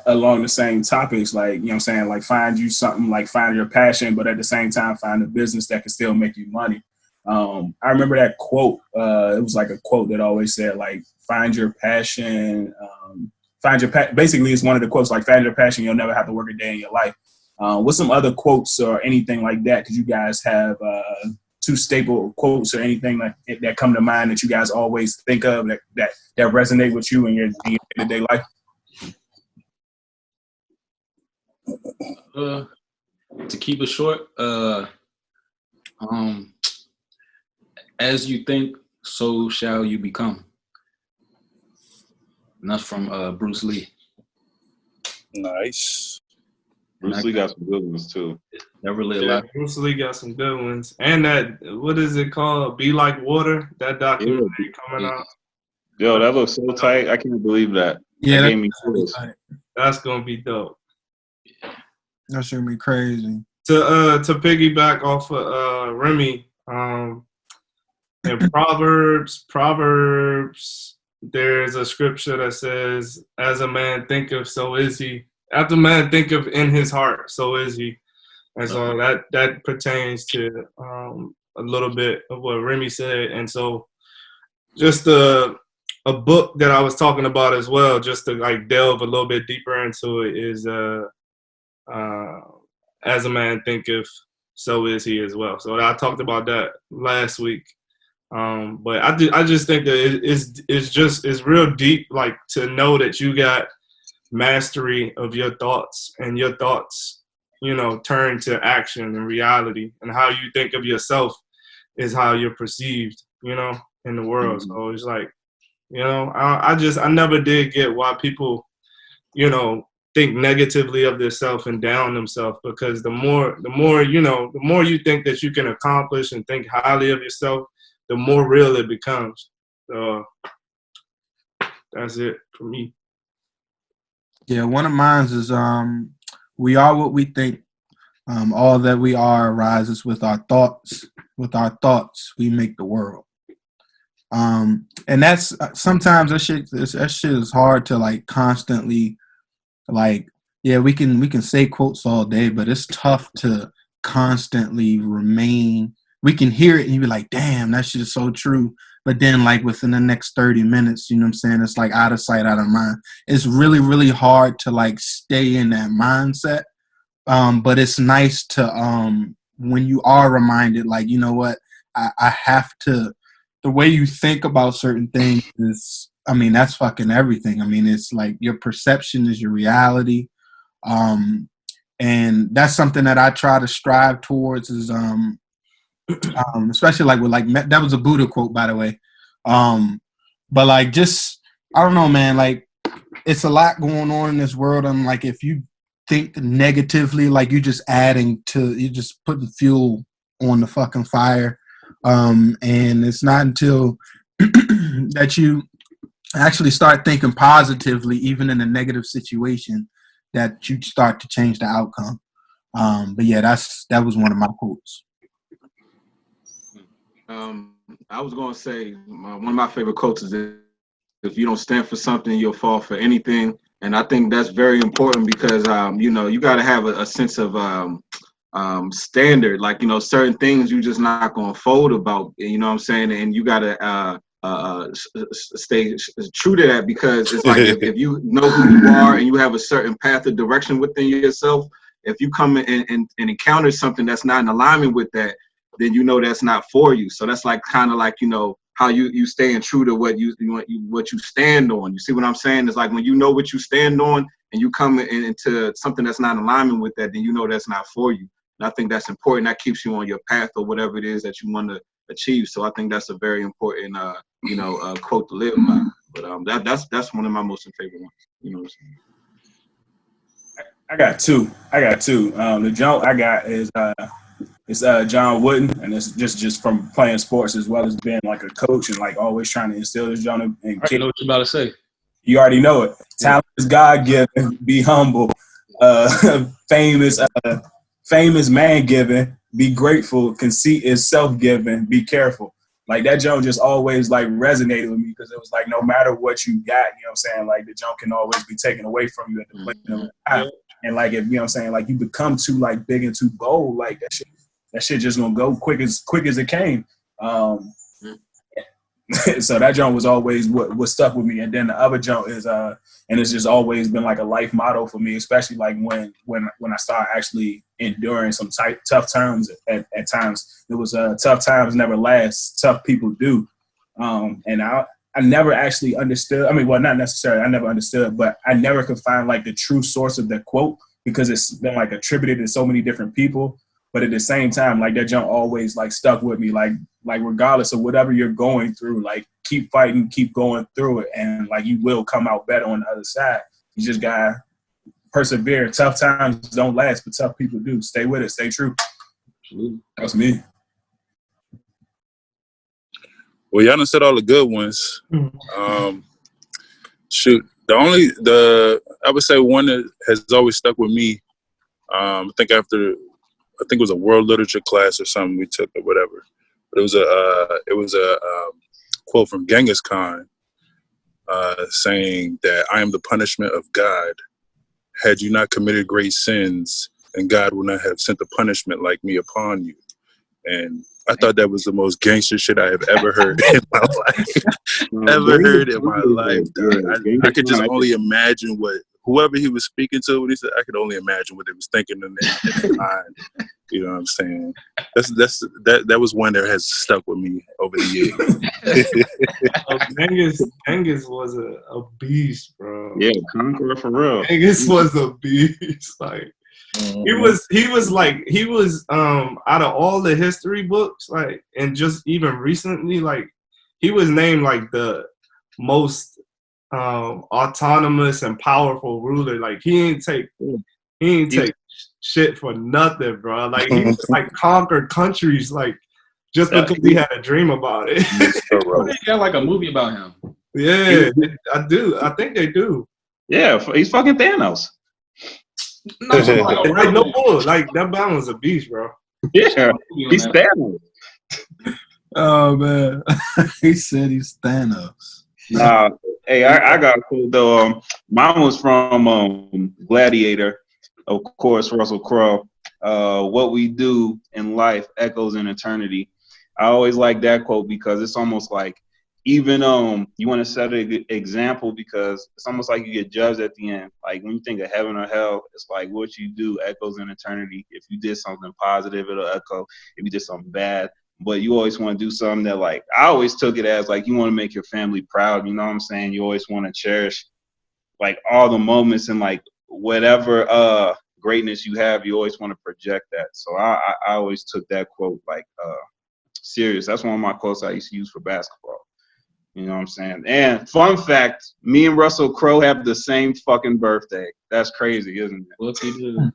along the same topics, like, you know what I'm saying, like find you something, like find your passion, but at the same time find a business that can still make you money. I remember that quote. It was like a quote that always said, like, find your passion. Basically, it's one of the quotes, like, find your passion, you'll never have to work a day in your life. What's some other quotes or anything like that? Because you guys have two staple quotes or anything that come to mind that you guys always think of that resonate with you in your day-to-day life? To keep it short, as you think, so shall you become. And that's from Bruce Lee. Nice. Bruce Lee got some good ones too. That really a lot. Bruce Lee got some good ones. And that, what is it called? Be Like Water. That documentary coming out. Yo, that looks so tight. I can't believe that. Yeah, that gave me chills. That's gonna be dope. That's gonna be crazy. To piggyback off of Remy, in Proverbs, there's a scripture that says, "As a man thinketh, so is he. After man thinketh in his heart, so is he." And so that pertains to a little bit of what Remy said. And so just a book that I was talking about as well, just to like delve a little bit deeper into it, is "As a man thinketh, so is he" as well. So I talked about that last week. But I just think that it's real deep, like, to know that you got mastery of your thoughts, and your thoughts, you know, turn to action and reality, and how you think of yourself is how you're perceived, you know, in the world. Mm-hmm. So it's like, you know, I never did get why people, you know, think negatively of themselves and down themselves, because the more you think that you can accomplish and think highly of yourself, the more real it becomes. So that's it for me. Yeah, one of mine is we are what we think. All that we are arises with our thoughts. With our thoughts, we make the world. And that's sometimes that shit is hard to like constantly, like, yeah, we can say quotes all day, but it's tough to constantly remain. We can hear it and you be like, damn, that shit is so true. But then, like, within the next 30 minutes, you know what I'm saying, it's like out of sight, out of mind. It's really, really hard to, like, stay in that mindset. But it's nice to, when you are reminded, like, you know what, I have to, the way you think about certain things is, I mean, that's fucking everything. I mean, it's like your perception is your reality. And that's something that I try to strive towards is, especially like with like, that was a Buddha quote, by the way. But like, just, I don't know, man, like it's a lot going on in this world. And like, if you think negatively, like you're just putting fuel on the fucking fire. And it's not until that you actually start thinking positively, even in a negative situation, that you start to change the outcome. But yeah, that was one of my quotes. I was going to say one of my favorite quotes is, if you don't stand for something, you'll fall for anything. And I think that's very important because, you know, you got to have a sense of standard. Like, you know, certain things you just not going to fold about, you know what I'm saying? And you got to stay true to that, because it's like if you know who you are and you have a certain path of direction within yourself, if you come and encounter something that's not in alignment with that, then you know that's not for you. So that's like kind of like, you know, how you staying true to what you stand on. You see what I'm saying? It's like when you know what you stand on and you come into something that's not in alignment with that, then you know that's not for you. And I think that's important. That keeps you on your path or whatever it is that you want to achieve. So I think that's a very important, quote to live by. But that's one of my most favorite ones. You know what I'm saying? I got two. The joke I got is it's John Wooden, and it's just from playing sports as well as being like a coach and like always trying to instill this John in kids. I know what you're about to say. You already know it. Talent is God-given. Be humble. Fame is man-given. Be grateful. Conceit is self-given. Be careful. Like that joke just always like resonated with me because it was like no matter what you got, you know what I'm saying, like the joke can always be taken away from you at the blink of an eye. And like if you know what I'm saying, like you become too like big and too bold, like that shit just gonna go quick as it came. So that joke was always what stuck with me. And then the other joke is and it's just always been like a life motto for me, especially like when I started actually enduring some tough times at times. It was tough times never last, tough people do. And I never actually understood. I mean, well, not necessarily. I never understood, but I never could find like the true source of that quote because it's been like attributed to so many different people. But at the same time, like that jump always like stuck with me. Like regardless of whatever you're going through, like keep fighting, keep going through it, and like you will come out better on the other side. You just gotta persevere. Tough times don't last, but tough people do. Stay with it. Stay true. Absolutely. That's me. Well, y'all done said all the good ones. Shoot, I would say one that has always stuck with me. I think it was a world literature class or something we took or whatever. But it was a quote from Genghis Khan saying that I am the punishment of God. Had you not committed great sins, then God would not have sent a punishment like me upon you. And I thought that was the most gangster shit I have ever heard in my life. I could just only imagine what whoever he was speaking to when he said, I could only imagine what they was thinking in their mind. You know what I'm saying? That was one that has stuck with me over the years. Genghis was a beast, bro. Yeah, conqueror for real. Genghis was a beast. Like he was out of all the history books, like, and just even recently, like he was named like the most autonomous and powerful ruler. Like he ain't take shit for nothing, bro. Like he just, like conquered countries, like just because he had a dream about it. They got like a movie about him. Yeah, I do. I think they do. Yeah, he's fucking Thanos. Right, no bull. Like that man was a beast, bro. Yeah, he's Thanos. Oh man, he said he's Thanos. Nah, hey, I got a quote though. Mine was from Gladiator, of course, Russell Crowe. What we do in life echoes in eternity. I always like that quote because it's almost like even you want to set an example because it's almost like you get judged at the end. Like when you think of heaven or hell, it's like what you do echoes in eternity. If you did something positive, it'll echo. If you did something bad, but you always want to do something that, like, I always took it as like you want to make your family proud. You know what I'm saying? You always want to cherish like all the moments and like whatever greatness you have, you always want to project that. So I always took that quote like serious. That's one of my quotes I used to use for basketball. You know what I'm saying? And fun fact, me and Russell Crowe have the same fucking birthday. That's crazy, isn't it? What he do?